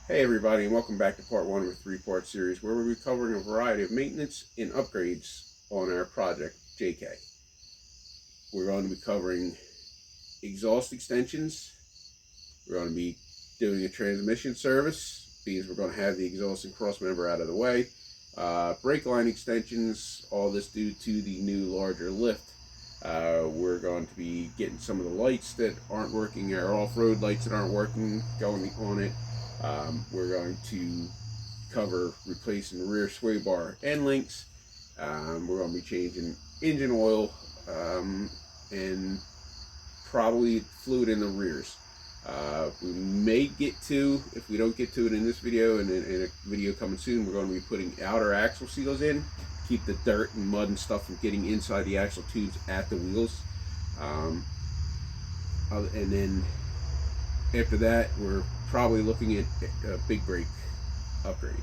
Hey everybody, and welcome back to part one of a three-part series where we'll be covering a variety of maintenance and upgrades on our project JK. We're going to be covering exhaust extensions. We're going to be doing a transmission service, because we're going to have the exhaust and cross member out of the way. Brake line extensions, all this due to the new larger lift. We're going to be getting some of the lights that aren't working, our off-road lights that aren't working, going on it. We're going to cover replacing rear sway bar end links. We're going to be changing engine oil and probably fluid in the rears. We may get to, if we don't get to it in this video and in a video coming soon, we're going to be putting outer axle seals in to keep the dirt and mud and stuff from getting inside the axle tubes at the wheels. And then after that, we're probably looking at a big brake upgrade.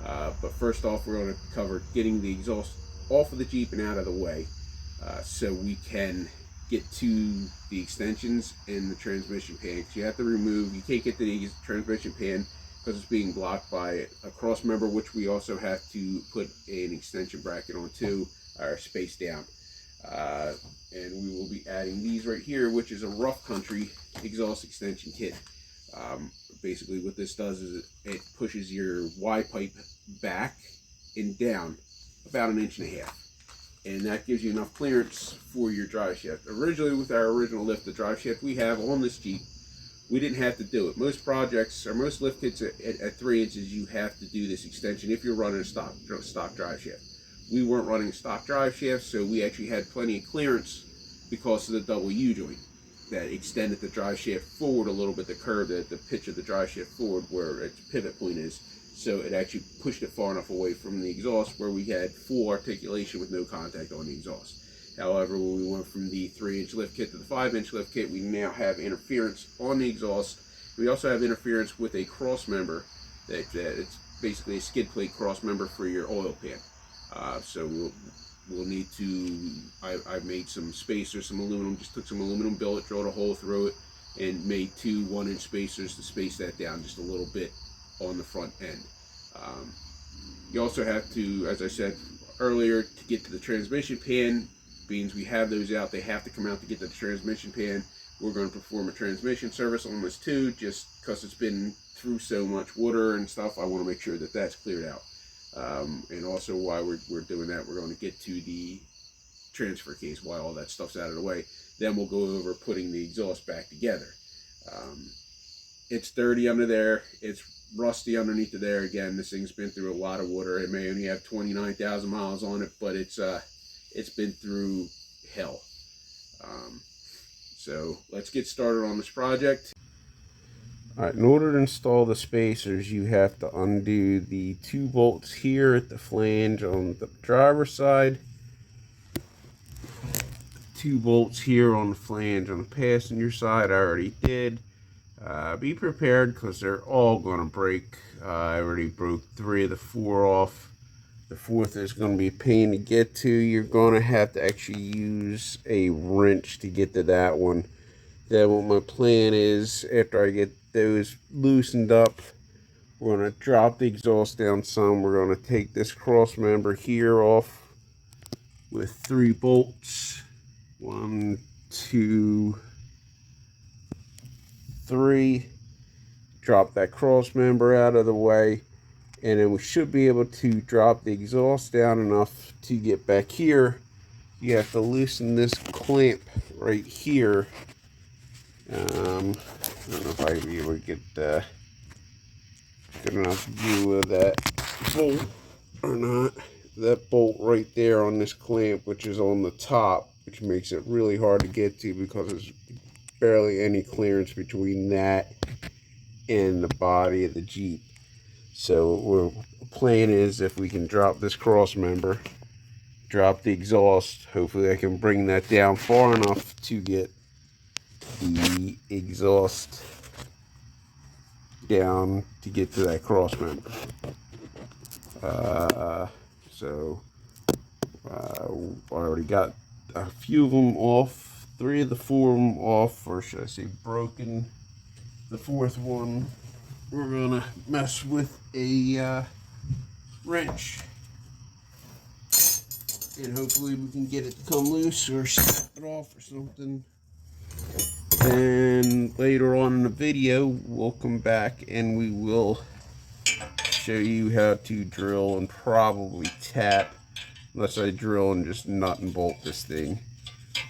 But first off, we're going to cover getting the exhaust off of the Jeep and out of the way, so we can get to the extensions and the transmission pan. Because you have to remove, you can't get to the transmission pan because it's being blocked by a cross member, which we also have to put an extension bracket on too, or space down. And we will be adding these right here, which is a rough country exhaust extension kit. Basically what this does is it pushes your Y pipe back and down about 1.5 inches, and that gives you enough clearance for your drive shaft. Originally, with our original lift, the drive shaft we have on this Jeep, we didn't have to do it. Most projects or most lift kits at 3 inches, you have to do this extension if you're running a stock drive shaft. We weren't running a stock drive shaft, so we actually had plenty of clearance because of the double U joint that extended the drive shaft forward a little bit, the curve, the pitch of the drive shaft forward where its pivot point is. So it actually pushed it far enough away from the exhaust where we had full articulation with no contact on the exhaust. However, when we went from the 3-inch lift kit to the 5-inch lift kit, we now have interference on the exhaust. We also have interference with a cross member that it's basically a skid plate cross member for your oil pan. So we'll need to, I made some spacers, some aluminum, just took some aluminum billet, drilled a hole through it, and made 2 1-inch spacers to space that down just a little bit on the front end. You also have to, as I said earlier, to get to the transmission pan, beans we have those out, they have to come out to get to the transmission pan. We're going to perform a transmission service on this too, just because it's been through so much water and stuff. I want to make sure that that's cleared out. And also while we're doing that, we're going to get to the transfer case while all that stuff's out of the way. Then we'll go over putting the exhaust back together. It's dirty under there. It's rusty underneath of there. Again, this thing's been through a lot of water. It may only have 29,000 miles on it, but it's been through hell. So let's get started on this project. All right, in order to install the spacers, you have to undo the 2 bolts here at the flange on the driver's side, 2 bolts here on the flange on the passenger side. I already did. Be prepared because they're all going to break. I already broke 3 of the 4 off. The 4th is going to be a pain to get to. You're going to have to actually use a wrench to get to that one. Then what my plan is, after I get those loosened up, we're going to drop the exhaust down some. We're going to take this cross member here off with 3 bolts. 1, 2, 3. Drop that cross member out of the way, and then we should be able to drop the exhaust down enough to get back here. You have to loosen this clamp right here. I don't know if I'll be able to get good enough view of that bolt or not. That bolt right there on this clamp, which is on the top, which makes it really hard to get to because there's barely any clearance between that and the body of the Jeep. So the plan is, if we can drop this cross member, drop the exhaust, hopefully I can bring that down far enough to get the exhaust down to get to that cross member. I already got a few of them off, 3 of the 4 of them off, or should I say broken. The 4th one we're gonna mess with a wrench, and hopefully we can get it to come loose or snap it off or something. Then later on in the video, we'll come back and we will show you how to drill and probably tap, unless I drill and just nut and bolt this thing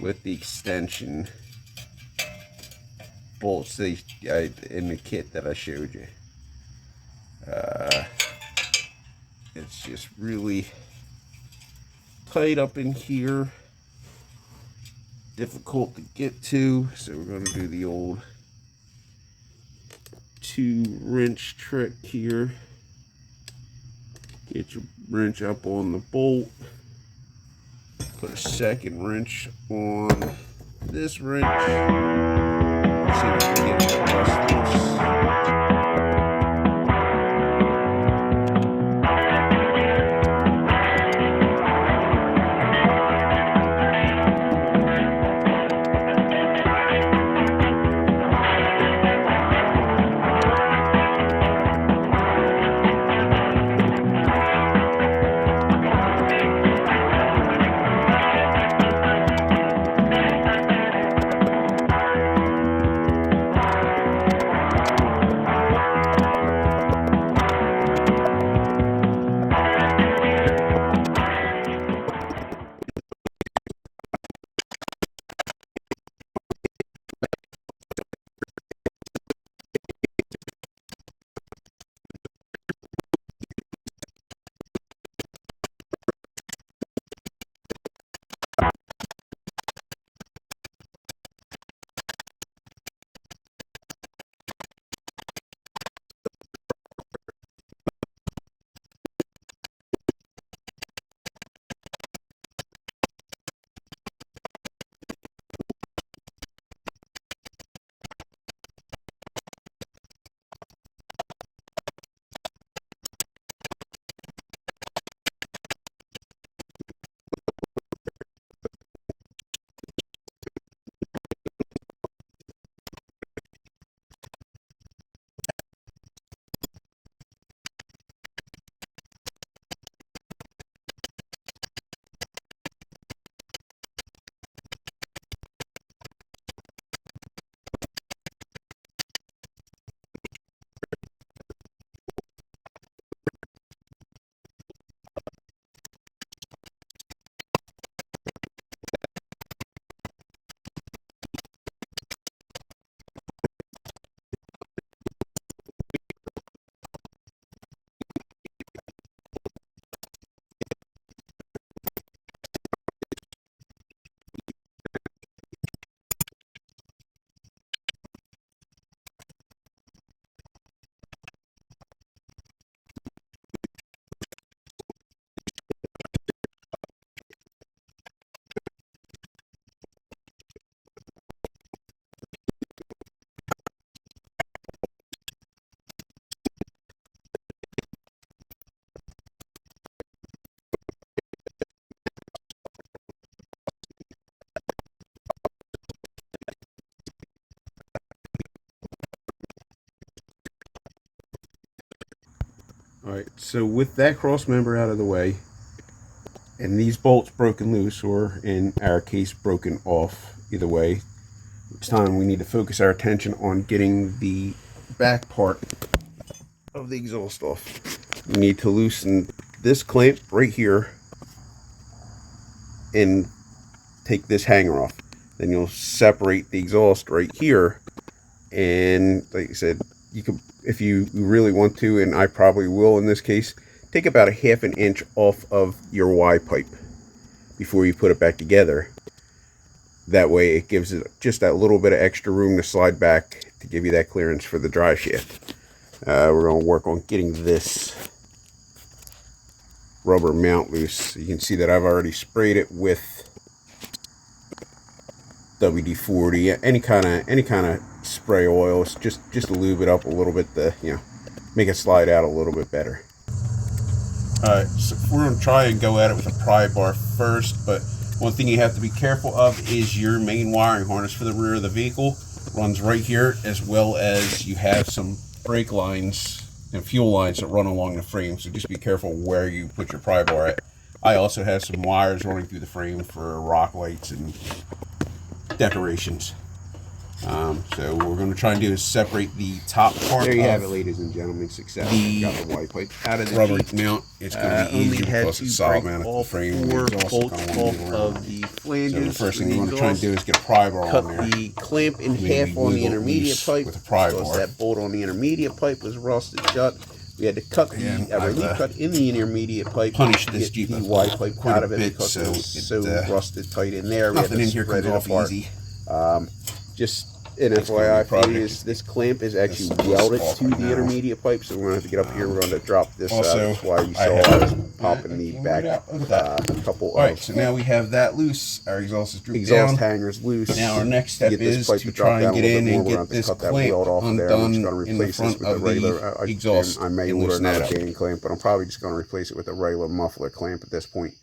with the extension bolts in the kit that I showed you. It's just really tight up in here, difficult to get to, so we're going to do the old 2-wrench trick here. Get your wrench up on the bolt, put a second wrench on this wrench, see if we can get the rust loose. Alright, so with that cross member out of the way, and these bolts broken loose, or in our case broken off, either way, it's time we need to focus our attention on getting the back part of the exhaust off. We need to loosen this clamp right here and take this hanger off. Then you'll separate the exhaust right here, and like I said, you can, if you really want to, and I probably will in this case, take about a 1/2 inch off of your Y pipe before you put it back together. That way it gives it just that little bit of extra room to slide back to give you that clearance for the drive shaft. We're going to work on getting this rubber mount loose. You can see that I've already sprayed it with WD-40, any kind of spray oils, just to lube it up a little bit, to, you know, make it slide out a little bit better. Alright, so we're going to try and go at it with a pry bar first, but one thing you have to be careful of is your main wiring harness for the rear of the vehicle runs right here, as well as you have some brake lines and fuel lines that run along the frame, so just be careful where you put your pry bar at. I also have some wires running through the frame for rock lights and decorations. So what we're going to try and do is separate the top part. There you have it, ladies and gentlemen. Success. Got the Y pipe out of the rubber mount. It's going to be easy because it's solid mounted to the frame. Four bolts off of the flanges. So the first thing we want to try and do is get a pry bar on there. Cut the clamp in half on the intermediate pipe with a pry bar. Because that bolt on the intermediate pipe was rusted shut. We had to cut the relief cut in the intermediate pipe. Punish this Jeep the Y pipe out of it because it was so rusted tight in there. We had to spread it apart. Just an FYI for you, this clamp is actually welded to the intermediate pipe, so we're going to have to get up here. We're going to drop this out. That's why you saw us popping the back a couple. Alright, so now we have that loose. Our exhaust is drooped down. Exhaust hanger's loose. Now our next step is to try and get in and get this clamp undone in the front of the exhaust. I may order another gain clamp, but I'm probably just going to replace it with a regular muffler clamp at this point.